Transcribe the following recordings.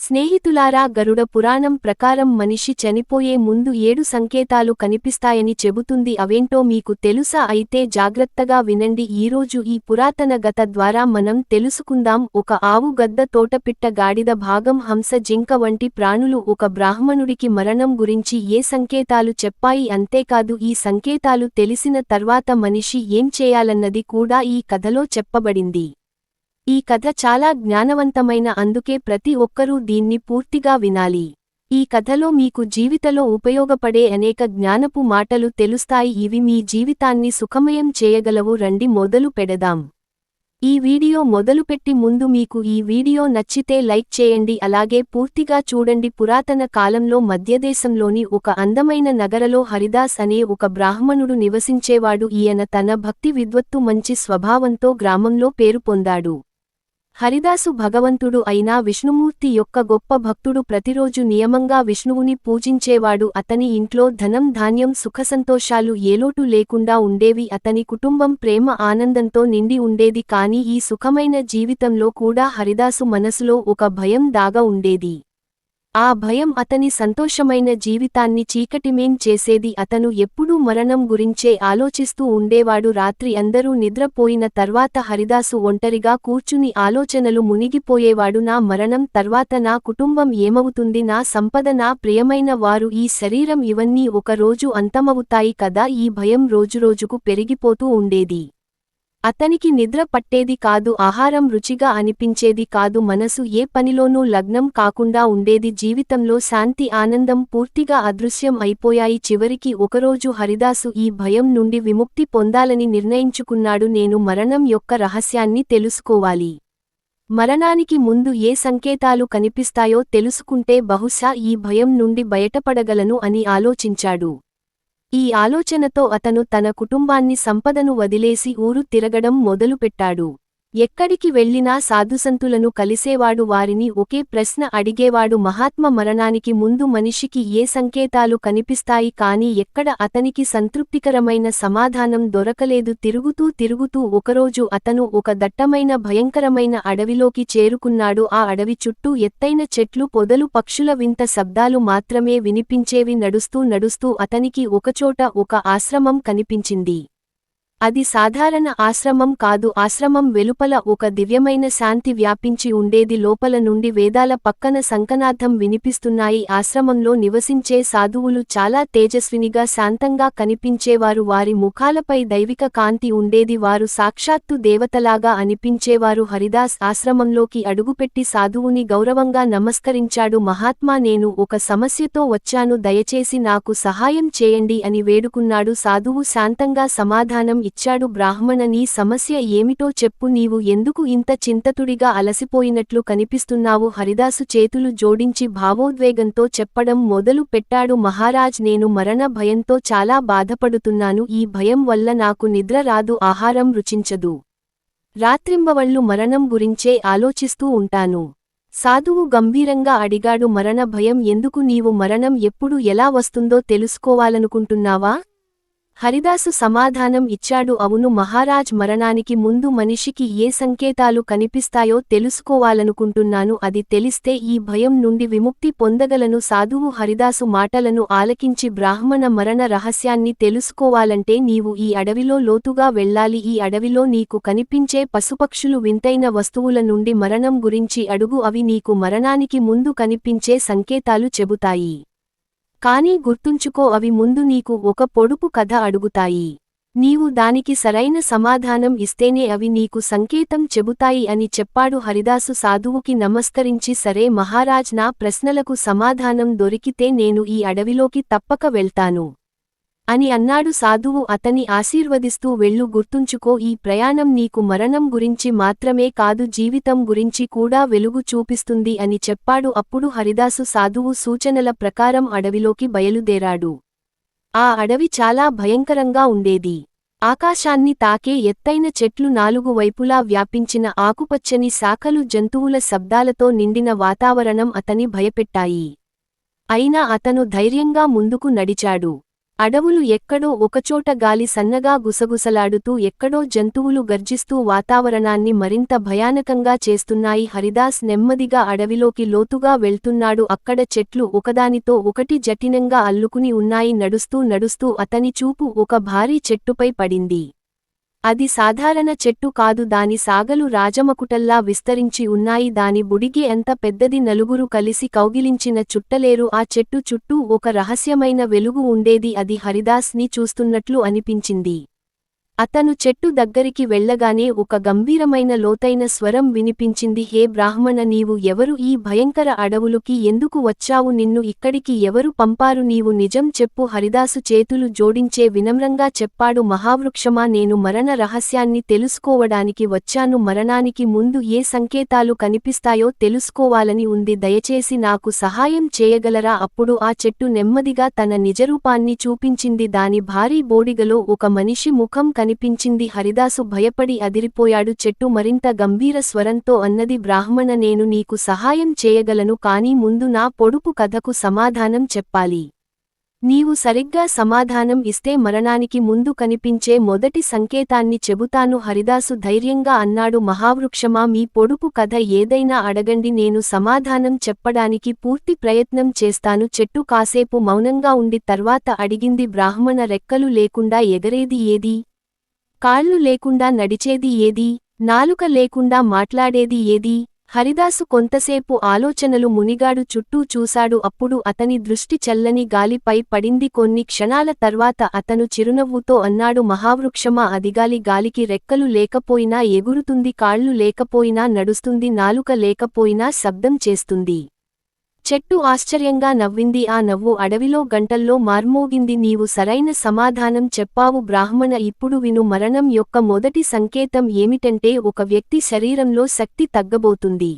స్నేహితులారా, గరుడ పురాణం ప్రకారం మనిషి చనిపోయే ముందు 7 సంకేతాలు కనిపిస్తాయని చెబుతుంది. అవేంటో మీకు తెలుసా? అయితే జాగ్రత్తగా వినండి. ఈరోజు ఈ పురాతన గత ద్వారా మనం తెలుసుకుందాం. ఒక ఆవు, గద్ద, తోటపిట్ట, గాడిద, భాగం, హంస, జింక వంటి ప్రాణులు ఒక బ్రాహ్మణుడికి మరణం గురించి ఏ సంకేతాలు చెప్పాయి. అంతేకాదు, ఈ సంకేతాలు తెలిసిన తర్వాత మనిషి ఏం చేయాలన్నది కూడా ఈ కథలో చెప్పబడింది. ఈ కథ చాలా జ్ఞానవంతమైన, అందుకే ప్రతి ఒక్కరూ దీన్ని పూర్తిగా వినాలి. ఈ కథలో మీకు జీవితంలో ఉపయోగపడే అనేక జ్ఞానపు మాటలు తెలుస్తాయి. ఇవి మీ జీవితాన్ని సుఖమయం చేయగలవు. రండి మొదలు పెడదాం. ఈ వీడియో మొదలుపెట్టి ముందు మీకు ఈ వీడియో నచ్చితే లైక్ చేయండి, అలాగే పూర్తిగా చూడండి. పురాతన కాలంలో మధ్యదేశంలోని ఒక అందమైన నగరలో హరిదాస్ అనే ఒక బ్రాహ్మణుడు నివసించేవాడు. ఈయన తన భక్తి విద్వత్తు, మంచి స్వభావంతో గ్రామంలో పేరు పొందాడు. హరిదాసు భగవంతుడు అయిన విష్ణుమూర్తి యొక్క గొప్ప భక్తుడు. ప్రతిరోజు నియమంగా విష్ణువుని పూజించేవాడు. అతని ఇంట్లో ధనం, ధాన్యం, సుఖసంతోషాలు ఏలోటు లేకుండా ఉండేవి. అతని కుటుంబం ప్రేమ, ఆనందంతో నిండి ఉండేది. కానీ ఈ సుఖమైన జీవితంలో కూడా హరిదాసు మనసులో ఒక భయం దాగా ఉండేది. ఆ భయం అతని సంతోషమైన జీవితాన్ని చీకటిమేం చేసేది. అతను ఎప్పుడూ మరణం గురించే ఆలోచిస్తూ ఉండేవాడు. రాత్రి అందరూ నిద్రపోయిన తర్వాత హరిదాసు ఒంటరిగా కూర్చుని ఆలోచనలు మునిగిపోయేవాడు. నా మరణం తర్వాత నా కుటుంబం ఏమవుతుంది? నా సంపద, నా ప్రియమైన వారు, ఈ శరీరం, ఇవన్నీ ఒక రోజు అంతమవుతాయి కదా. ఈ భయం రోజురోజుకు పెరిగిపోతూ ఉండేది. అతనికి నిద్ర పట్టేది కాదు, ఆహారం రుచిగా అనిపించేది కాదు, మనసు ఏ పనిలోనూ లగ్నం కాకుండా ఉండేది. జీవితంలో శాంతి, ఆనందం పూర్తిగా అదృశ్యం అయిపోయాయి. చివరికి ఒకరోజు హరిదాసు ఈ భయం నుండి విముక్తి పొందాలని నిర్ణయించుకున్నాడు. నేను మరణం యొక్క రహస్యాన్ని తెలుసుకోవాలి. మరణానికి ముందు ఏ సంకేతాలు కనిపిస్తాయో తెలుసుకుంటే బహుశా ఈ భయం నుండి బయటపడగలను అని ఆలోచించాడు. ఈ ఆలోచనతో అతను తన కుటుంబాన్ని, సంపదను వదిలేసి ఊరు తిరగడం మొదలుపెట్టాడు. ఎక్కడికి వెళ్లినా సాధుసంతులను కలిసేవాడు. వారిని ఒకే ప్రశ్న అడిగేవాడు: మహాత్మ, మరణానికి ముందు మనిషికి ఏ సంకేతాలు కనిపిస్తాయి? కానీ ఎక్కడ అతనికి సంతృప్తికరమైన సమాధానం దొరకలేదు. తిరుగుతూ ఒకరోజు అతను ఒక దట్టమైన, భయంకరమైన అడవిలోకి చేరుకున్నాడు. ఆ అడవి చుట్టూ ఎత్తైన చెట్లు, పొదలు, పక్షుల వింత శబ్దాలు మాత్రమే వినిపించేవి. నడుస్తూ అతనికి ఒకచోట ఒక ఆశ్రమం కనిపించింది. అది సాధారణ ఆశ్రమం కాదు. ఆశ్రమం వెలుపల ఒక దివ్యమైన శాంతి వ్యాపించి ఉండేది. లోపల నుండి వేదాల పక్కన శంఖనాదం వినిపిస్తున్నాయి. ఆశ్రమంలో నివసించే సాధువులు చాలా తేజస్వినిగా, శాంతంగా కనిపించేవారు. వారి ముఖాలపై దైవిక కాంతి ఉండేది. వారు సాక్షాత్తు దేవతలాగా అనిపించేవారు. హరిదాస్ ఆశ్రమంలోకి అడుగుపెట్టి సాధువుని గౌరవంగా నమస్కరించాడు. మహాత్మా, నేను ఒక సమస్యతో వచ్చాను, దయచేసి నాకు సహాయం చేయండి అని వేడుకున్నాడు. సాధువు శాంతంగా సమాధానం ఇచ్చాడు: బ్రాహ్మణ, నీ సమస్య ఏమిటో చెప్పు. నీవు ఎందుకు ఇంత చింతతుడిగా, అలసిపోయినట్లు కనిపిస్తున్నావు? హరిదాసు చేతులు జోడించి భావోద్వేగంతో చెప్పడం మొదలు పెట్టాడు: మహారాజ్, నేను మరణ భయంతో చాలా బాధపడుతున్నాను. ఈ భయం వల్ల నాకు నిద్ర రాదు, ఆహారం రుచించదు. రాత్రింబవళ్లు మరణం గురించే ఆలోచిస్తూ ఉంటాను. సాధువు గంభీరంగా అడిగాడు: మరణ భయం ఎందుకు? నీవు మరణం ఎప్పుడు, ఎలా వస్తుందో తెలుసుకోవాలనుకుంటున్నావా? హరిదాసు సమాధానం ఇచ్చాడు: అవును మహారాజ్, మరణానికి ముందు మనిషికి ఏ సంకేతాలు కనిపిస్తాయో తెలుసుకోవాలనుకుంటున్నాను. అది తెలిస్తే ఈ భయం నుండి విముక్తి పొందగలను. సాధువు హరిదాసు మాటలను ఆలకించి, బ్రాహ్మణ, మరణ రహస్యాన్ని తెలుసుకోవాలంటే నీవు ఈ అడవిలో లోతుగా వెళ్ళాలి. ఈ అడవిలో నీకు కనిపించే పశుపక్షులు, వింతైన వస్తువుల నుండి మరణం గురించి అడుగు. అవి నీకు మరణానికి ముందు కనిపించే సంకేతాలు చెబుతాయి. కానీ గుర్తుంచుకో, అవి ముందు నీకు ఒక పొడుపు కథ అడుగుతాయి. నీవు దానికి సరైన సమాధానం ఇస్తేనే అవి నీకు సంకేతం చెబుతాయి అని చెప్పాడు. హరిదాసు సాధువుకి నమస్కరించి, సరే మహారాజ్, నా ప్రశ్నలకు సమాధానం దొరికితే నేను ఈ అడవిలోకి తప్పక వెళ్తాను అని అన్నాడు. సాధువు అతని ఆశీర్వదిస్తూ, వెళ్ళు, గుర్తుంచుకో, ఈ ప్రయాణం నీకు మరణం గురించి మాత్రమే కాదు, జీవితం గురించి కూడా వెలుగు చూపిస్తుంది అని చెప్పాడు. అప్పుడు హరిదాసు సాధువు సూచనల ప్రకారం అడవిలోకి బయలుదేరాడు. ఆ అడవి చాలా భయంకరంగా ఉండేది. ఆకాశాన్ని తాకే ఎత్తైన చెట్లు, 4 వైపులా వ్యాపించిన ఆకుపచ్చని శాఖలు, జంతువుల శబ్దాలతో నిండిన వాతావరణం అతని భయపెట్టాయి. అయినా అతను ధైర్యంగా ముందుకు నడిచాడు. అడవులు ఎక్కడో ఒకచోట గాలి సన్నగా గుసగుసలాడుతూ ఎక్కడో జంతువులు గర్జిస్తూ వాతావరణాన్ని మరింత భయానకంగా చేస్తున్నాయి. హరిదాస్ నెమ్మదిగా అడవిలోకి లోతుగా వెళ్తున్నాడు. అక్కడ చెట్లు ఒకదానితో ఒకటి జటినంగా అల్లుకుని ఉన్నాయి. నడుస్తూ నడుస్తూ అతని చూపు ఒక భారీ చెట్టుపై పడింది. అది సాధారణ చెట్టు కాదు. దాని సాగలు రాజమకుటల్లా విస్తరించి ఉన్నాయి. దాని బుడిగి ఎంత పెద్దది, నలుగురు కలిసి కౌగిలించిన చుట్టలేరు. ఆ చెట్టు చుట్టూ ఒక రహస్యమైన వెలుగు ఉండేది. అది హరిదాస్ ని చూస్తున్నట్లు అనిపించింది. అతను చెట్టు దగ్గరికి వెళ్ళగానే ఒక గంభీరమైన లోతైన స్వరం వినిపించింది. హే బ్రాహ్మణ, నీవు ఎవరు? ఈ భయంకర అడవులుకి ఎందుకు వచ్చావు? నిన్ను ఇక్కడికి ఎవరు పంపారు? నీవు నిజం చెప్పు. హరిదాసు చేతులు జోడించే వినమ్రంగా చెప్పాడు. మహావృక్షమా, నేను మరణ రహస్యాన్ని తెలుసుకోవడానికి వచ్చాను. మరణానికి ముందు ఏ సంకేతాలు కనిపిస్తాయో తెలుసుకోవాలని ఉంది. దయచేసి నాకు సహాయం చేయగలరా? అప్పుడు ఆ చెట్టు నెమ్మదిగా తన నిజరూపాన్ని చూపించింది. దాని భారీ బోడిగలో ఒక మనిషి ముఖం కనిపించింది. హరిదాసు భయపడి అదిరిపోయాడు. చెట్టు మరింత గంభీర స్వరంతో అన్నది, బ్రాహ్మణ, నేను నీకు సహాయం చేయగలను, కానీ ముందు నా పొడుపు కథకు సమాధానం చెప్పాలి. నీవు సరిగ్గా సమాధానం ఇస్తే మరణానికి ముందు కనిపించే మొదటి సంకేతాన్ని చెబుతాను. హరిదాసు ధైర్యంగా అన్నాడు. మహావృక్షమా, మీ పొడుపు కథ ఏదైనా అడగండి, నేను సమాధానం చెప్పడానికి పూర్తి ప్రయత్నం చేస్తాను. చెట్టు కాసేపు మౌనంగా ఉండి తర్వాత అడిగింది, బ్రాహ్మణ, రెక్కలు లేకుండా ఎగరేది ఏది? కాళ్ళు లేకుండా నడిచేది ఏది? నాలుక లేకుండా మాట్లాడేది ఏది? హరిదాసు కొంతసేపు ఆలోచనలు మునిగాడు. చుట్టూ చూశాడు. అప్పుడు అతని దృష్టి చల్లని గాలిపై పడింది. కొన్ని క్షణాల తర్వాత అతను చిరునవ్వుతో అన్నాడు, మహావృక్షమా, అదిగాలి. గాలికి రెక్కలు లేకపోయినా ఎగురుతుంది, కాళ్ళు లేకపోయినా నడుస్తుంది, నాలుక లేకపోయినా శబ్దం చేస్తుంది. చెట్టు ఆశ్చర్యంగా నవ్వింది. ఆ నవ్వు అడవిలో గంటల్లో మార్మోగింది. నీవు సరైన సమాధానం చెప్పావు బ్రాహ్మణ. ఇప్పుడు విను. మరణం యొక్క మొదటి సంకేతం ఏమిటంటే ఒక వ్యక్తి శరీరంలో శక్తి తగ్గబోతుంది.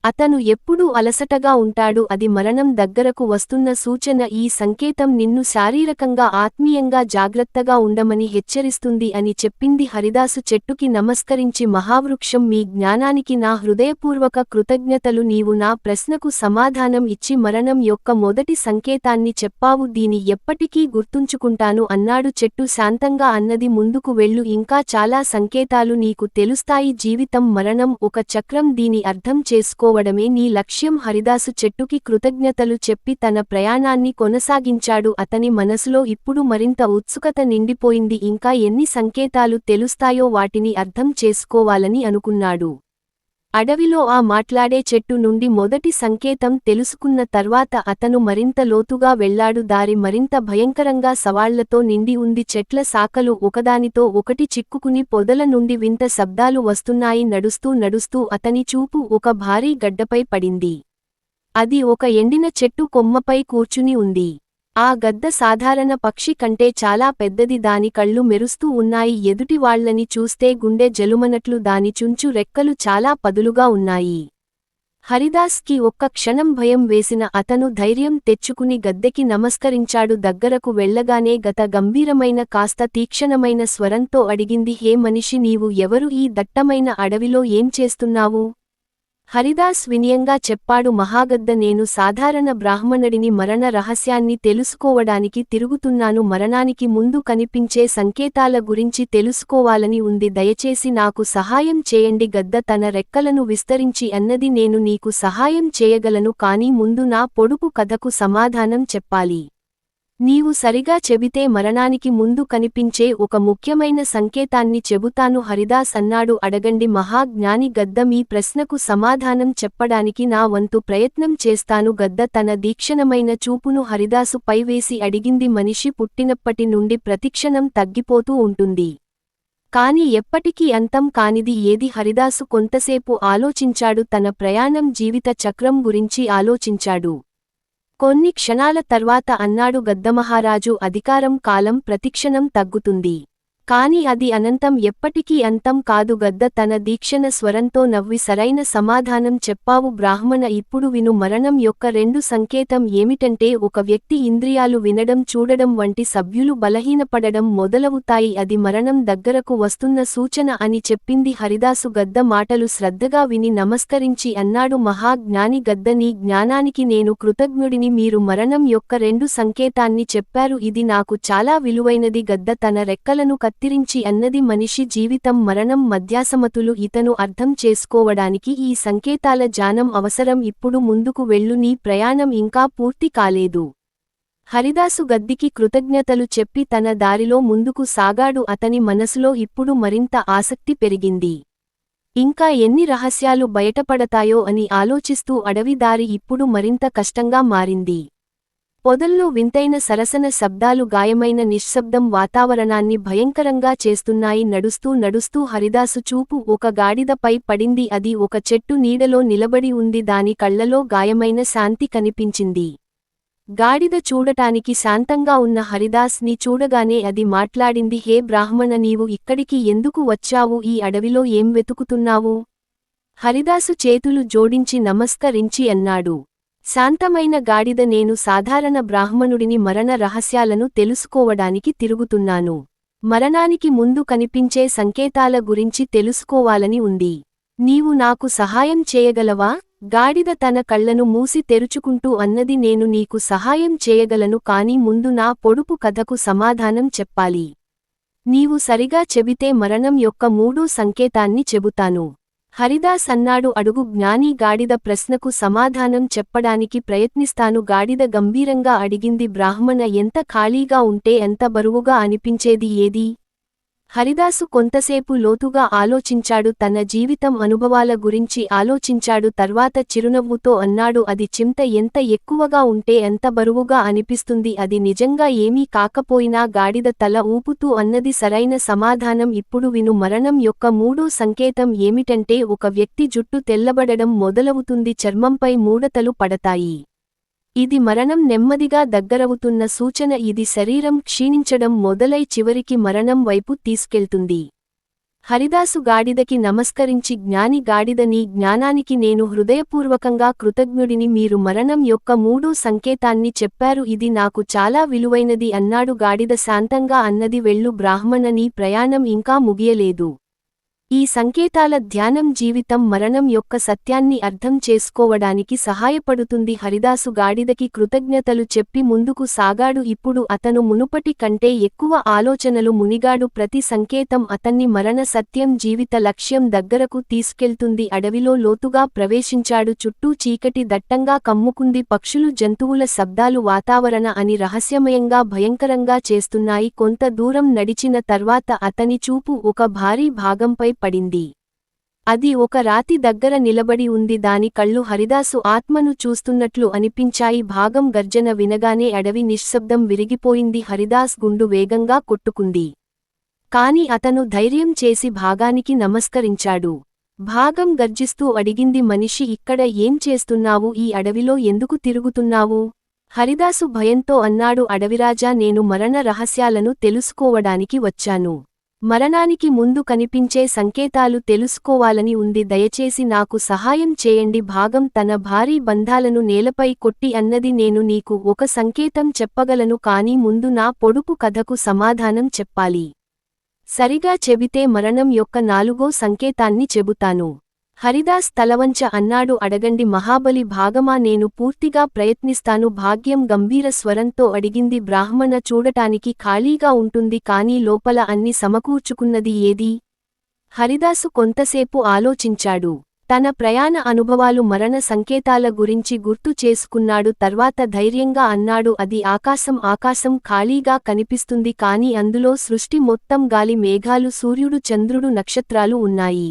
అతను ఎప్పుడూ అలసటగా ఉంటాడు. అది మరణం దగ్గరకు వస్తున్న సూచన. ఈ సంకేతం నిన్ను శారీరకంగా ఆత్మీయంగా జాగ్రత్తగా ఉండమని హెచ్చరిస్తుంది అని చెప్పింది. హరిదాసు చెట్టుకి నమస్కరించి, మహావృక్షం, మీ జ్ఞానానికి నా హృదయపూర్వక కృతజ్ఞతలు. నీవు నా ప్రశ్నకు సమాధానం ఇచ్చి మరణం యొక్క మొదటి సంకేతాన్ని చెప్పావు. దీని ఎప్పటికీ గుర్తుంచుకుంటాను అన్నాడు. చెట్టు శాంతంగా అన్నది, ముందుకు వెళ్ళు, ఇంకా చాలా సంకేతాలు నీకు తెలుస్తాయి. జీవితం మరణం ఒక చక్రం, దీని అర్థం చేసుకోవడమే నీ లక్ష్యం. హరిదాసు చెట్టుకి కృతజ్ఞతలు చెప్పి తన ప్రయాణాన్ని కొనసాగించాడు. అతని మనసులో ఇప్పుడు మరింత ఉత్సుకత నిండిపోయింది. ఇంకా ఎన్ని సంకేతాలు తెలుస్తాయో వాటిని అర్థం చేసుకోవాలని అనుకున్నాడు. అడవిలో ఆ మాట్లాడే చెట్టు నుండి మొదటి సంకేతం తెలుసుకున్న తర్వాత అతను మరింత లోతుగా వెళ్లాడు. దారి మరింత భయంకరంగా సవాళ్లతో నిండి ఉంది. చెట్ల శాఖలు ఒకదానితో ఒకటి చిక్కుకుని పొదల నుండి వింత శబ్దాలు వస్తున్నాయి. నడుస్తూ నడుస్తూ అతని చూపు ఒక భారీ గడ్డపై పడింది. అది ఒక ఎండిన చెట్టు కొమ్మపై కూర్చుని ఉంది. ఆ గద్ద సాధారణ పక్షి కంటే చాలా పెద్దది. దాని కళ్ళు మెరుస్తూ ఉన్నాయి. ఎదుటి వాళ్లని చూస్తే గుండె జలుమనట్లు దాని చుంచు రెక్కలు చాలా పదులుగా ఉన్నాయి. హరిదాస్ కి ఒక్క క్షణం భయం వేసిన అతను ధైర్యం తెచ్చుకుని గద్దెకి నమస్కరించాడు. దగ్గరకు వెళ్లగానే గత గంభీరమైన కాస్త తీక్షణమైన స్వరంతో అడిగింది, హే మనిషి, నీవు ఎవరు? ఈ దట్టమైన అడవిలో ఏం చేస్తున్నావు? హరిదాస్ వినయంగా చెప్పాడు, మహాగద్ద, నేను సాధారణ బ్రాహ్మణుడిని. మరణ రహస్యాన్ని తెలుసుకోవడానికి తిరుగుతున్నాను. మరణానికి ముందు కనిపించే సంకేతాల గురించి తెలుసుకోవాలని ఉంది. దయచేసి నాకు సహాయం చేయండి. గద్ద తన రెక్కలను విస్తరించి అన్నది, నేను నీకు సహాయం చేయగలను, కానీ ముందు నా పొడుపు కథకు సమాధానం చెప్పాలి. నీవు సరిగా చెబితే మరణానికి ముందు కనిపించే ఒక ముఖ్యమైన సంకేతాన్ని చెబుతాను. హరిదాస్ అన్నాడు. అడగండి మహా జ్ఞాని. గద్ద, మీ ప్రశ్నకు సమాధానం చెప్పడానికి నా వంతు ప్రయత్నం చేస్తాను. గద్ద తన దీక్షణమైన చూపును హరిదాసు పైవేసి అడిగింది, మనిషి పుట్టినప్పటి నుండి ప్రతిక్షణం తగ్గిపోతూ ఉంటుంది. కాని ఎప్పటికీ అంతం కానిది ఏది? హరిదాసు కొంతసేపు ఆలోచించాడు. తన ప్రయాణం జీవిత చక్రం గురించి ఆలోచించాడు. కొన్ని క్షణాల తర్వాత అన్నాడు, గద్దమహారాజు, అధికారం కాలం ప్రతిక్షణం తగ్గుతుంది. కాని అది అనంతం ఎప్పటికీ అంతం కాదు గద్ద తన దీక్షణ స్వరంతో నవ్వి సరైన సమాధానం చెప్పావు బ్రాహ్మణ ఇప్పుడు విను మరణం యొక్క రెండు సంకేతం ఏమిటంటే ఒక వ్యక్తి ఇంద్రియాలు వినడం చూడడం వంటి సభ్యులు బలహీనపడడం మొదలవుతాయి అది మరణం దగ్గరకు వస్తున్న సూచన అని చెప్పింది హరిదాసు గద్ద మాటలు శ్రద్ధగా విని నమస్కరించి అన్నాడు మహాజ్ఞాని గద్ద నీ జ్ఞానానికి నేను కృతజ్ఞుడిని మీరు మరణం యొక్క రెండు సంకేతాన్ని చెప్పారు ఇది నాకు చాలా విలువైనది గద్ద తన రెక్కలను కత్తిరించి అన్నది మనిషి జీవితం మరణం మధ్యాసమతులు ఇతను అర్థం చేసుకోవడానికి ఈ సంకేతాల జ్ఞానం అవసరం ఇప్పుడు ముందుకు వెళ్ళు నీ ప్రయాణం ఇంకా పూర్తి కాలేదు హరిదాసు గద్దికి కృతజ్ఞతలు చెప్పి తన దారిలో ముందుకు సాగాడు అతని మనసులో ఇప్పుడు మరింత ఆసక్తి పెరిగింది ఇంకా ఎన్ని రహస్యాలు బయటపడతాయో అని ఆలోచిస్తూ అడవి దారి ఇప్పుడు మరింత కష్టంగా మారింది పొదల్లో వింతైన సరసన శబ్దాలు గాయమైన నిశ్శబ్దం వాతావరణాన్ని భయంకరంగా చేస్తున్నాయి నడుస్తూ నడుస్తూ హరిదాసు చూపు ఒక గాడిదపై పడింది అది ఒక చెట్టు నీడలో నిలబడి ఉంది దాని కళ్లలో గాయమైన శాంతి కనిపించింది గాడిద చూడటానికి శాంతంగా ఉన్న హరిదాస్ ని చూడగానే అది మాట్లాడింది హే బ్రాహ్మణ నీవు ఇక్కడికి ఎందుకు వచ్చావు ఈ అడవిలో ఏం వెతుకుతున్నావు హరిదాసు చేతులు జోడించి నమస్కరించి అన్నాడు శాంతమైన గాడిద నేను సాధారణ బ్రాహ్మణుడిని మరణ రహస్యాలను తెలుసుకోవడానికి తిరుగుతున్నాను మరణానికి ముందు కనిపించే సంకేతాల గురించి తెలుసుకోవాలని ఉంది నీవు నాకు సహాయం చేయగలవా గాడిద తన కళ్లను మూసి తెరుచుకుంటూ అన్నది నేను నీకు సహాయం చేయగలను కాని ముందు నా పొడుపు కథకు సమాధానం చెప్పాలి నీవు సరిగా చెబితే మరణం యొక్క మూడో సంకేతాన్ని చెబుతాను హరిదాస్ అన్నాడు అడుగు జ్ఞాని గాడిద ప్రశ్నకు సమాధానం చెప్పడానికి ప్రయత్నిస్తాను గాడిద గంభీరంగా అడిగింది బ్రాహ్మణ ఎంత ఖాళీగా ఉంటే ఎంత బరువుగా అనిపించేది ఏది హరిదాసు కొంతసేపు లోతుగా ఆలోచించాడు తన జీవితం అనుభవాల గురించి ఆలోచించాడు తర్వాత చిరునవ్వుతో అన్నాడు అది చింత ఎంత ఎక్కువగా ఉంటే ఎంత బరువుగా అనిపిస్తుంది అది నిజంగా ఏమీ కాకపోయినా గాడిద తల ఊపుతూ అన్నది సరైన సమాధానం ఇప్పుడు విను మరణం యొక్క మూడో సంకేతం ఏమిటంటే ఒక వ్యక్తి జుట్టు తెల్లబడడం మొదలవుతుంది చర్మంపై మూడతలు పడతాయి ఇది మరణం నెమ్మదిగా దగ్గరవుతున్న సూచన ఇది శరీరం క్షీణించడం మొదలై చివరికి మరణం వైపు తీసుకెళ్తుంది హరిదాసు గాడిదకి నమస్కరించి జ్ఞాని గాడిద నీ జ్ఞానానికి నేను హృదయపూర్వకంగా కృతజ్ఞుడిని మీరు మరణం యొక్క మూడో సంకేతాన్ని చెప్పారు ఇది నాకు చాలా విలువైనది అన్నాడు గాడిద శాంతంగా అన్నది వెళ్ళు బ్రాహ్మణ నీ ప్రయాణం ఇంకా ముగియలేదు ఈ సంకేతాల ధ్యానం జీవితం మరణం యొక్క సత్యాన్ని అర్థం చేసుకోవడానికి సహాయపడుతుంది హరిదాసు గాడిదకి కృతజ్ఞతలు చెప్పి ముందుకు సాగాడు ఇప్పుడు అతను మునుపటి కంటే ఎక్కువ ఆలోచనలు మునిగాడు ప్రతి సంకేతం అతన్ని మరణ సత్యం జీవిత లక్ష్యం దగ్గరకు తీసుకెళ్తుంది అడవిలో లోతుగా ప్రవేశించాడు చుట్టూ చీకటి దట్టంగా కమ్ముకుంది పక్షులు జంతువుల శబ్దాలు వాతావరణ అని రహస్యమయంగా భయంకరంగా చేస్తున్నాయి కొంత దూరం నడిచిన తర్వాత అతని చూపు ఒక భారీ భాగంపై పడింది అది ఒక రాతి దగ్గర నిలబడి ఉంది దాని కళ్ళు హరిదాసు ఆత్మను చూస్తున్నట్లు అనిపించాయి భాగం గర్జన వినగానే అడవి నిశ్శబ్దం విరిగిపోయింది హరిదాస్ గుండు వేగంగా కొట్టుకుంది కాని అతను ధైర్యం చేసి భాగానికి నమస్కరించాడు భాగం గర్జిస్తూ అడిగింది మనిషి ఇక్కడ ఏం చేస్తున్నావు ఈ అడవిలో ఎందుకు తిరుగుతున్నావు హరిదాసు భయంతో అన్నాడు అడవిరాజా నేను మరణ రహస్యాలను తెలుసుకోవడానికి వచ్చాను మరణానికి ముందు కనిపించే సంకేతాలు తెలుసుకోవాలని ఉంది దయచేసి నాకు సహాయం చేయండి భాగం తన భారీ బంధాలను నేలపై కొట్టి అన్నది నేను నీకు ఒక సంకేతం చెప్పగలను కాని ముందు నా పొడుపు కథకు సమాధానం చెప్పాలి సరిగా చెబితే మరణం యొక్క నాలుగో సంకేతాన్ని చెబుతాను హరిదాస్ తలవంచ అన్నాడు అడగండి మహాబలి భాగమా నేను పూర్తిగా ప్రయత్నిస్తాను భాగ్యం గంభీర స్వరంతో అడిగింది బ్రాహ్మణ చూడటానికి ఖాళీగా ఉంటుంది కాని లోపల అన్ని సమకూర్చుకున్నది ఏది హరిదాసు కొంతసేపు ఆలోచించాడు తన ప్రయాణ అనుభవాలు మరణ సంకేతాల గురించి గుర్తు చేసుకున్నాడు తర్వాత ధైర్యంగా అన్నాడు అది ఆకాశం ఖాళీగా కనిపిస్తుంది కాని అందులో సృష్టి మొత్తం గాలి మేఘాలు సూర్యుడు చంద్రుడు నక్షత్రాలు ఉన్నాయి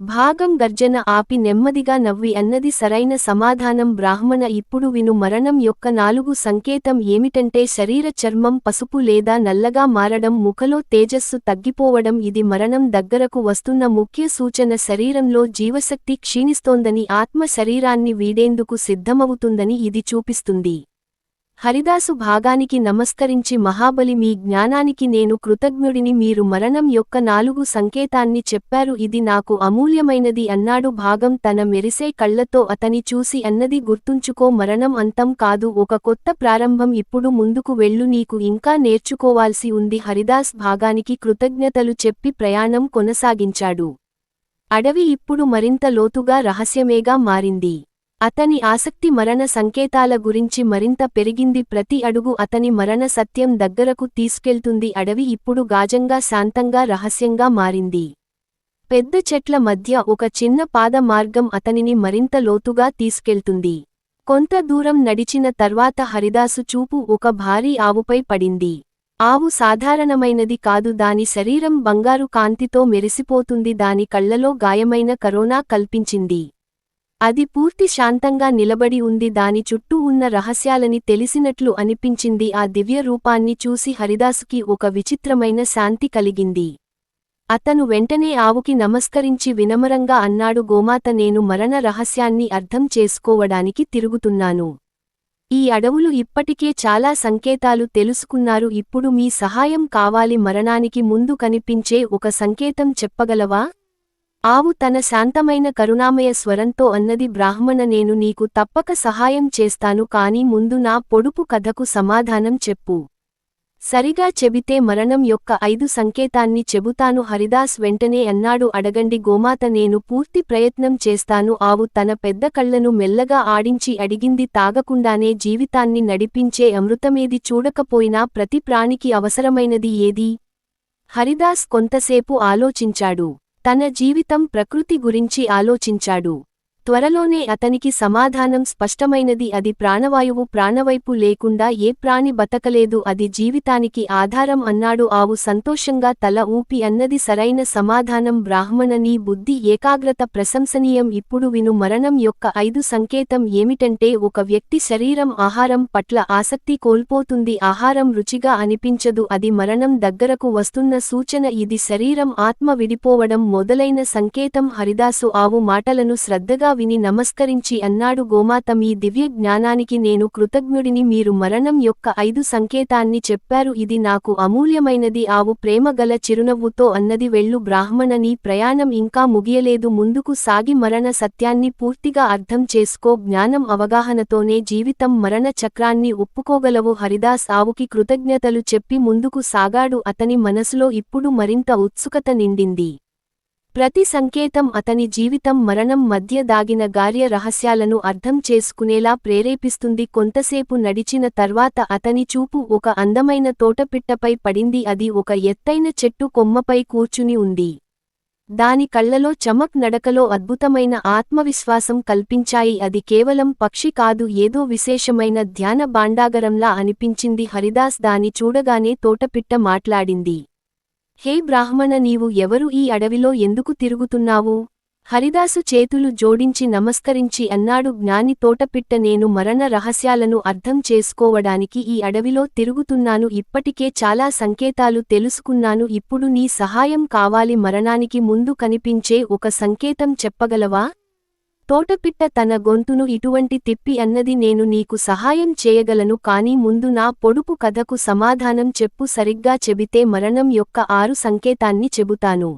భాగం గర్జన ఆపి నెమ్మదిగా నవ్వి అన్నది సరైన సమాధానం బ్రాహ్మణ ఇప్పుడు విను మరణం యొక్క నాలుగు సంకేతం ఏమిటంటే శరీర చర్మం పసుపు లేదా నల్లగా మారడం ముఖలో తేజస్సు తగ్గిపోవడం ఇది మరణం దగ్గరకు వస్తున్న ముఖ్య సూచన శరీరంలో జీవశక్తి క్షీణిస్తోందని ఆత్మ శరీరాన్ని వీడేందుకు సిద్ధమవుతుందని ఇది చూపిస్తుంది హరిదాసు భాగానికి నమస్కరించి మహాబలి మీ జ్ఞానానికి నేను కృతజ్ఞుడిని మీరు మరణం యొక్క 4 సంకేతాన్ని చెప్పారు ఇది నాకు అమూల్యమైనది అన్నాడు భాగం తన మెరిసే కళ్లతో అతని చూసి అన్నది గుర్తుంచుకో మరణం అంతం కాదు ఒక కొత్త ప్రారంభం ఇప్పుడు ముందుకు వెళ్ళు నీకు ఇంకా నేర్చుకోవాల్సి ఉంది హరిదాస్ భాగానికి కృతజ్ఞతలు చెప్పి ప్రయాణం కొనసాగించాడు. అడవి ఇప్పుడు మరింత లోతుగా రహస్యమేగా మారింది. అతని ఆసక్తి మరణ సంకేతాల గురించి మరింత పెరిగింది ప్రతి అడుగు అతని మరణ సత్యం దగ్గరకు తీసుకెళ్తుంది అడవి ఇప్పుడు గాజంగా శాంతంగా రహస్యంగా మారింది. పెద్ద చెట్ల మధ్య ఒక చిన్న పాద మార్గం అతనిని మరింత లోతుగా తీసుకెళ్తుంది. కొంత దూరం నడిచిన తర్వాత హరిదాసు చూపు ఒక భారీ ఆవుపై పడింది. ఆవు సాధారణమైనది కాదు దాని శరీరం బంగారు కాంతితో మెరిసిపోతుంది దాని కళ్లలో గాయమైన కరోనా కల్పించింది. అది పూర్తి శాంతంగా నిలబడి ఉంది దాని చుట్టూ ఉన్న రహస్యాలని తెలిసినట్లు అనిపించింది ఆ దివ్య రూపాన్ని చూసి హరిదాసుకి ఒక విచిత్రమైన శాంతి కలిగింది. అతను వెంటనే ఆవుకి నమస్కరించి వినమ్రంగా అన్నాడు గోమాత నేను మరణ రహస్యాన్ని అర్థం చేసుకోవడానికి తిరుగుతున్నాను. ఈ అడవులు ఇప్పటికే చాలా సంకేతాలు తెలుసుకున్నారు ఇప్పుడు మీ సహాయం కావాలి మరణానికి ముందు కనిపించే ఒక సంకేతం చెప్పగలవా? ఆవు తన శాంతమైన కరుణామయ స్వరంతో అన్నది బ్రాహ్మణ నేను నీకు తప్పక సహాయం చేస్తాను కాని ముందు నా పొడుపు కథకు సమాధానం చెప్పు. సరిగా చెబితే మరణం యొక్క 5 సంకేతాన్ని చెబుతాను హరిదాస్ వెంటనే అన్నాడు అడగండి గోమాత నేను పూర్తి ప్రయత్నం చేస్తాను ఆవు తన పెద్ద కళ్లను మెల్లగా ఆడించి అడిగింది తాగకుండానే జీవితాన్ని నడిపించే అమృతమేది చూడకపోయినా ప్రతి ప్రాణికి అవసరమైనది ఏది? హరిదాస్ కొంతసేపు ఆలోచించాడు. తన జీవితం ప్రకృతి గురించి ఆలోచించాడు. త్వరలోనే అతనికి సమాధానం స్పష్టమైనది అది ప్రాణవాయువు ప్రాణవైపు లేకుండా ఏ ప్రాణి బతకలేదు అది జీవితానికి ఆధారం అన్నాడు ఆవు సంతోషంగా తల ఊపి అన్నది సరైన సమాధానం బ్రాహ్మణ నీ బుద్ధి ఏకాగ్రత ప్రశంసనీయం ఇప్పుడు విను మరణం యొక్క 5 సంకేతం ఏమిటంటే ఒక వ్యక్తి శరీరం ఆహారం పట్ల ఆసక్తి కోల్పోతుంది ఆహారం రుచిగా అనిపించదు అది మరణం దగ్గరకు వస్తున్న సూచన ఇది శరీరం ఆత్మ విడిపోవడం మొదలైన సంకేతం హరిదాసు ఆవు మాటలను శ్రద్ధగా విని నమస్కరించి అన్నాడు గోమాత మీ దివ్య జ్ఞానానికి నేను కృతజ్ఞుడిని మీరు మరణం యొక్క 5 సంకేతాన్ని చెప్పారు ఇది నాకు అమూల్యమైనది ఆవు ప్రేమగల చిరునవ్వుతో అన్నది వెళ్ళు బ్రాహ్మణ నీ ప్రయాణం ఇంకా ముగియలేదు ముందుకు సాగి మరణ సత్యాన్ని పూర్తిగా అర్థం చేసుకో జ్ఞానం అవగాహనతోనే జీవితం మరణ చక్రాన్ని ఒప్పుకోగలవు హరిదాస్ ఆవుకి కృతజ్ఞతలు చెప్పి ముందుకు సాగాడు అతని మనసులో ఇప్పుడు మరింత ఉత్సుకత నిండింది. ప్రతి సంకేతం అతని జీవితం మరణం మధ్య దాగిన గార్య రహస్యాలను అర్థం చేసుకునేలా ప్రేరేపిస్తుంది కొంతసేపు నడిచిన తర్వాత అతని చూపు ఒక అందమైన తోటపిట్టపై పడింది అది ఒక ఎత్తైన చెట్టు కొమ్మపై కూర్చుని ఉంది. దాని కళ్లలో చమక్ నడకలో అద్భుతమైన ఆత్మవిశ్వాసం కల్పించాయి అది కేవలం పక్షి కాదు ఏదో విశేషమైన ధ్యాన భాండాగరంలా అనిపించింది హరిదాస్ దాని చూడగానే తోటపిట్ట మాట్లాడింది. హే బ్రాహ్మణ నీవు ఎవరు ఈ అడవిలో ఎందుకు తిరుగుతున్నావు? హరిదాసు చేతులు జోడించి నమస్కరించి అన్నాడు జ్ఞాని తోటపిట్ట నేను మరణ రహస్యాలను అర్థం చేసుకోవడానికి ఈ అడవిలో తిరుగుతున్నాను ఇప్పటికే చాలా సంకేతాలు తెలుసుకున్నాను ఇప్పుడు నీ సహాయం కావాలి మరణానికి ముందు కనిపించే ఒక సంకేతం చెప్పగలవా? తోటపిట్ట తన గొంతును ఇటువంటి తిప్పి అన్నది నేను నీకు సహాయం చేయగలను కాని ముందు నా పొడుపు కథకు సమాధానం చెప్పు సరిగ్గా చెబితే మరణం యొక్క 6 సంకేతాన్ని చెబుతాను.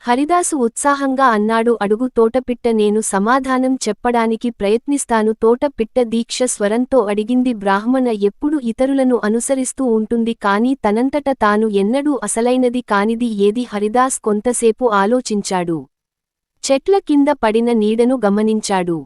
హరిదాసు ఉత్సాహంగా అన్నాడు అడుగు తోటపిట్ట నేను సమాధానం చెప్పడానికి ప్రయత్నిస్తాను తోటపిట్ట దీక్ష స్వరంతో అడిగింది బ్రాహ్మణ ఎప్పుడు ఇతరులను అనుసరిస్తూ ఉంటుంది కాని తనంతట తాను ఎన్నడూ అసలైనది కానిది ఏది హరిదాస్ కొంతసేపు ఆలోచించాడు. చెట్ల కింద పడిన నీడను గమనించాడు.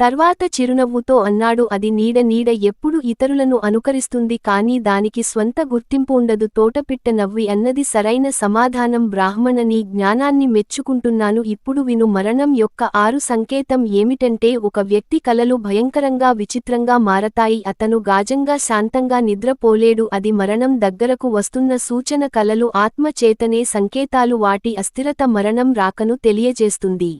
తర్వాత చిరునవ్వుతో అన్నాడు అది నీడ ఎప్పుడు ఇతరులను అనుకరిస్తుంది కానీ దానికి స్వంత గుర్తింపు ఉండదు తోటపిట్ట నవ్వి అన్నది సరైన సమాధానం బ్రాహ్మణ నీ జ్ఞానాన్ని మెచ్చుకుంటున్నాను ఇప్పుడు విను మరణం యొక్క 6 సంకేతం ఏమిటంటే ఒక వ్యక్తి కలలు భయంకరంగా విచిత్రంగా మారతాయి అతను గాజంగా శాంతంగా నిద్రపోలేడు అది మరణం దగ్గరకు వస్తున్న సూచన కలలు ఆత్మ చేతనే సంకేతాలు వాటి అస్థిరత మరణం రాకను తెలియజేస్తుంది.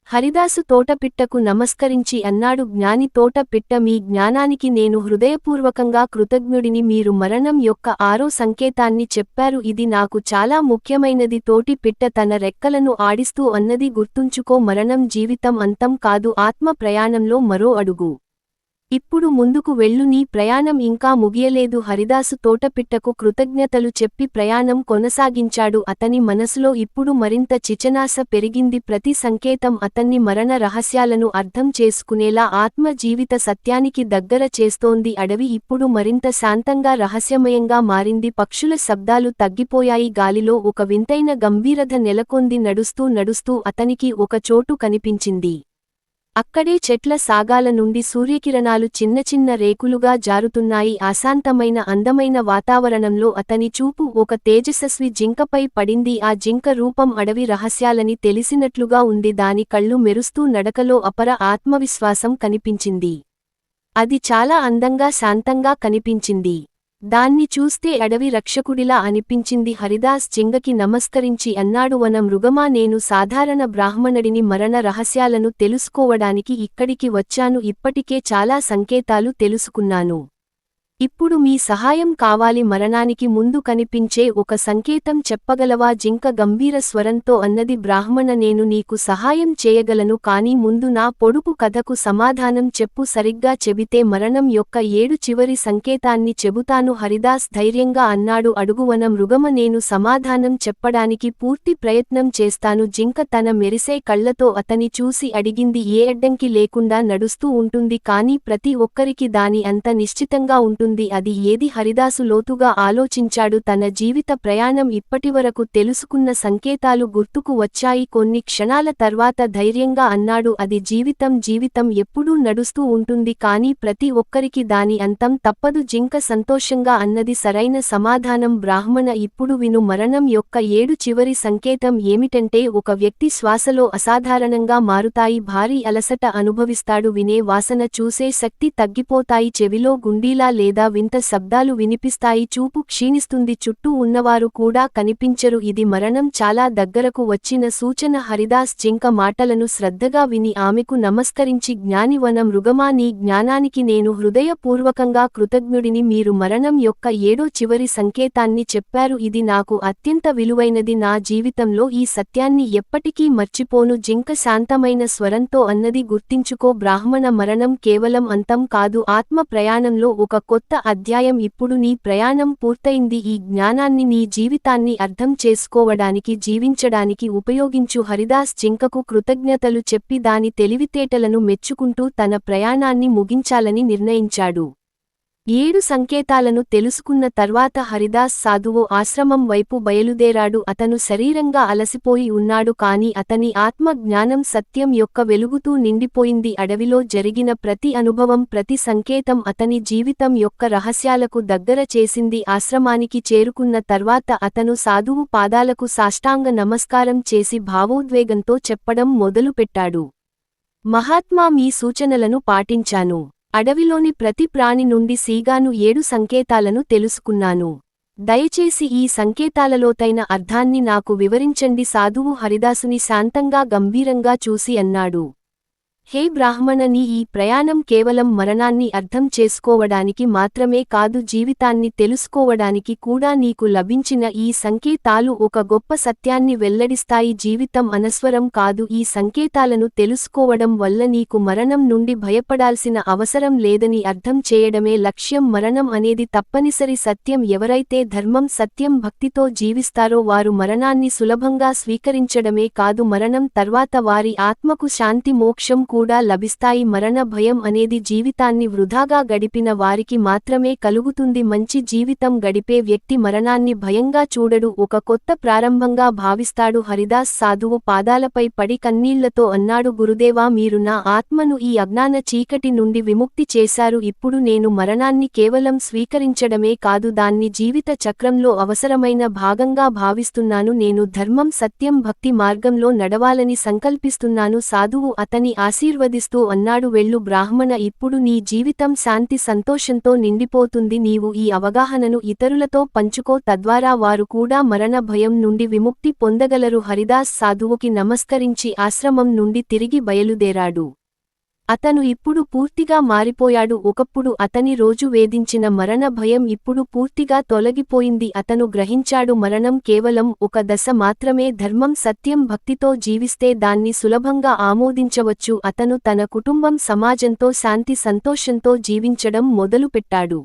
హరిదాసు తోటపిట్టకు నమస్కరించి అన్నాడు జ్ఞాని తోటపిట్ట మీ జ్ఞానానికి నేను హృదయపూర్వకంగా కృతజ్ఞుడిని మీరు మరణం యొక్క 6వ సంకేతాన్ని చెప్పారు ఇది నాకు చాలా ముఖ్యమైనది తోటి పిట్ట తన రెక్కలను ఆడిస్తూ అన్నది గుర్తుంచుకో మరణం జీవితం అంతం కాదు ఆత్మ ప్రయాణంలో మరో అడుగు. ఇప్పుడు ముందుకు వెళ్ళు, నీ ప్రయాణం ఇంకా ముగియలేదు. హరిదాసు తోటపిట్టకు కృతజ్ఞతలు చెప్పి ప్రయాణం కొనసాగించాడు. అతని మనసులో ఇప్పుడు మరింత చిచనాశ పెరిగింది. ప్రతి సంకేతం అతన్ని మరణ రహస్యాలను అర్థం చేసుకునేలా ఆత్మ జీవిత సత్యానికి దగ్గర చేస్తోంది. అడవి ఇప్పుడు మరింత శాంతంగా రహస్యమయంగా మారింది. పక్షుల శబ్దాలు తగ్గిపోయాయి. గాలిలో ఒక వింతైన గంభీరత నెలకొంది. నడుస్తూ నడుస్తూ అతనికి ఒక చోటు కనిపించింది. అక్కడే చెట్ల సాగాల నుండి సూర్యకిరణాలు చిన్న చిన్న రేకులుగా జారుతున్నాయి. అశాంతమైన అందమైన వాతావరణంలో అతని చూపు ఒక తేజస్వి జింకపై పడింది. ఆ జింక రూపం అడవి రహస్యాలని తెలిసినట్లుగా ఉంది. దాని కళ్ళు మెరుస్తూ నడకలో అపర ఆత్మవిశ్వాసం కనిపించింది. అది చాలా అందంగా శాంతంగా కనిపించింది. దాన్ని చూస్తే అడవి రక్షకుడిలా అనిపించింది. హరిదాస్ జింగకి నమస్కరించి అన్నాడు, వన మృగమా, నేను సాధారణ బ్రాహ్మణుడిని. మరణ రహస్యాలను తెలుసుకోవడానికి ఇక్కడికి వచ్చాను. ఇప్పటికే చాలా సంకేతాలు తెలుసుకున్నాను. ఇప్పుడు మీ సహాయం కావాలి. మరణానికి ముందు కనిపించే ఒక సంకేతం చెప్పగలవా? జింక గంభీర స్వరంతో అన్నది. బ్రాహ్మణ, నేను నీకు సహాయం చేయగలను, కానీ ముందు నా పొడుపు కథకు సమాధానం చెప్పు. సరిగ్గా చెబితే మరణం యొక్క 7 చివరి సంకేతాన్ని చెబుతాను. హరిదాస్ ధైర్యంగా అన్నాడు. అడుగువన మృగమ, నేను సమాధానం చెప్పడానికి పూర్తి ప్రయత్నం చేస్తాను. జింక తన మెరిసే కళ్లతో అతని చూసి అడిగింది. ఏ అడ్డంకి లేకుండా నడుస్తూ ఉంటుంది, కానీ ప్రతి ఒక్కరికి దాని అంత నిశ్చితంగా ఉంటుంది. అది ఏది? హరిదాసు లోతుగా ఆలోచించాడు. తన జీవిత ప్రయాణం ఇప్పటివరకు తెలుసుకున్న సంకేతాలు గుర్తుకు వచ్చాయి. కొన్ని క్షణాల తర్వాత ధైర్యంగా అన్నాడు, అది జీవితం. జీవితం ఎప్పుడూ నడుస్తూ ఉంటుంది, కానీ ప్రతి ఒక్కరికి దాని అంతం తప్పదు. జింక సంతోషంగా అన్నది. సరైన సమాధానం బ్రాహ్మణ. ఇప్పుడు విను, మరణం యొక్క 7 చివరి సంకేతం ఏమిటంటే ఒక వ్యక్తి శ్వాసలో అసాధారణంగా మారుతాయి. భారీ అలసట అనుభవిస్తాడు. వినే వాసన, చూసే శక్తి తగ్గిపోతాయి. చెవిలో గుండీలా లేదా వింత శబ్దాలు వినిపిస్తాయి. చూపు క్షీణిస్తుంది. చుట్టూ ఉన్నవారు కూడా కనిపించరు. ఇది మరణం చాలా దగ్గరకు వచ్చిన సూచన. హరిదాస్ జింక మాటలను శ్రద్ధగా విని ఆమెకు నమస్కరించి, జ్ఞాని, వన మృగమా, నీ జ్ఞానానికి నేను హృదయపూర్వకంగా కృతజ్ఞుడిని. మీరు మరణం యొక్క 7వ చివరి సంకేతాన్ని చెప్పారు. ఇది నాకు అత్యంత విలువైనది. నా జీవితంలో ఈ సత్యాన్ని ఎప్పటికీ మర్చిపోను. జింక శాంతమైన స్వరంతో అన్నది. గుర్తించుకో బ్రాహ్మణ, మరణం కేవలం అంతం కాదు, ఆత్మ ప్రయాణంలో ఒక కొత్త అధ్యాయం. ఇప్పుడు నీ ప్రయాణం పూర్తయింది. ఈ జ్ఞానాన్ని నీ జీవితాన్ని అర్థం చేసుకోవడానికి, జీవించడానికి ఉపయోగించు. హరిదాస్ జింకకు కృతజ్ఞతలు చెప్పి దాని తెలివితేటలను మెచ్చుకుంటూ తన ప్రయాణాన్ని ముగించాలని నిర్ణయించాడు. 7 సంకేతాలను తెలుసుకున్న తర్వాత హరిదాస్ సాధువు ఆశ్రమం వైపు బయలుదేరాడు. అతను శరీరంగా అలసిపోయి ఉన్నాడు, కాని అతని ఆత్మ జ్ఞానం సత్యం యొక్క వెలుగుతూ నిండిపోయింది. అడవిలో జరిగిన ప్రతి అనుభవం, ప్రతి సంకేతం అతని జీవితం యొక్క రహస్యాలకు దగ్గర చేసింది. ఆశ్రమానికి చేరుకున్న తర్వాత అతను సాధువు పాదాలకు సాష్టాంగ నమస్కారం చేసి భావోద్వేగంతో చెప్పడం మొదలుపెట్టాడు. మహాత్మా, మీ సూచనలను పాటించాను. అడవిలోని ప్రతి ప్రాణి నుండి సీగాను 7 సంకేతాలను తెలుసుకున్నాను. దయచేసి ఈ సంకేతాలలోతైన అర్థాన్ని నాకు వివరించండి. సాధువు హరిదాసుని శాంతంగా గంభీరంగా చూసి అన్నాడు, హే బ్రాహ్మణ, నీ ఈ ప్రయాణం కేవలం మరణాన్ని అర్థం చేసుకోవడానికి మాత్రమే కాదు, జీవితాన్ని తెలుసుకోవడానికి కూడా. నీకు లభించిన ఈ సంకేతాలు ఒక గొప్ప సత్యాన్ని వెల్లడిస్తాయి. జీవితం అనస్వరం కాదు. ఈ సంకేతాలను తెలుసుకోవడం వల్ల నీకు మరణం నుండి భయపడాల్సిన అవసరం లేదని అర్థం చేయడమే లక్ష్యం. మరణం అనేది తప్పనిసరి సత్యం. ఎవరైతే ధర్మం, సత్యం, భక్తితో జీవిస్తారో వారు మరణాన్ని సులభంగా స్వీకరించడమే కాదు, మరణం తర్వాత వారి ఆత్మకు శాంతి, మోక్షం కూడా లభిస్తాయి. మరణ భయం అనేది జీవితాన్ని వృధాగా గడిపిన వారికి మాత్రమే కలుగుతుంది. మంచి జీవితం గడిపే వ్యక్తి మరణాన్ని భయంగా చూడడు, ఒక కొత్త ప్రారంభంగా భావిస్తాడు. హరిదాస్ సాధువు పాదాలపై పడి కన్నీళ్లతో అన్నాడు, గురుదేవా, మీరు నా ఆత్మను ఈ అజ్ఞాన చీకటి నుండి విముక్తి చేశారు. ఇప్పుడు నేను మరణాన్ని కేవలం స్వీకరించడమే కాదు, దాన్ని జీవిత చక్రంలో అవసరమైన భాగంగా భావిస్తున్నాను. నేను ధర్మం, సత్యం, భక్తి మార్గంలో నడవాలని సంకల్పిస్తున్నాను. సాధువు అతని ఆశీర్వదిస్తూ అన్నాడు, వెళ్ళు బ్రాహ్మణ, ఇప్పుడు నీ జీవితం శాంతి, సంతోషంతో నిండిపోతుంది. నీవు ఈ అవగాహనను ఇతరులతో పంచుకో, తద్వారా వారు కూడా మరణ భయం నుండి విముక్తి పొందగలరు. హరిదాస్ సాధువుకి నమస్కరించి ఆశ్రమం నుండి తిరిగి బయలుదేరాడు. అతను ఇప్పుడు పూర్తిగా మారిపోయాడు. ఒకప్పుడు అతని రోజు వేధించిన మరణ భయం ఇప్పుడు పూర్తిగా తొలగిపోయింది. అతను గ్రహించాడు, మరణం కేవలం ఒక దశ మాత్రమే. ధర్మం, సత్యం, భక్తితో జీవిస్తే దాన్ని సులభంగా ఆమోదించవచ్చు. అతను తన కుటుంబం, సమాజంతో శాంతి సంతోషంతో జీవించడం మొదలుపెట్టాడు.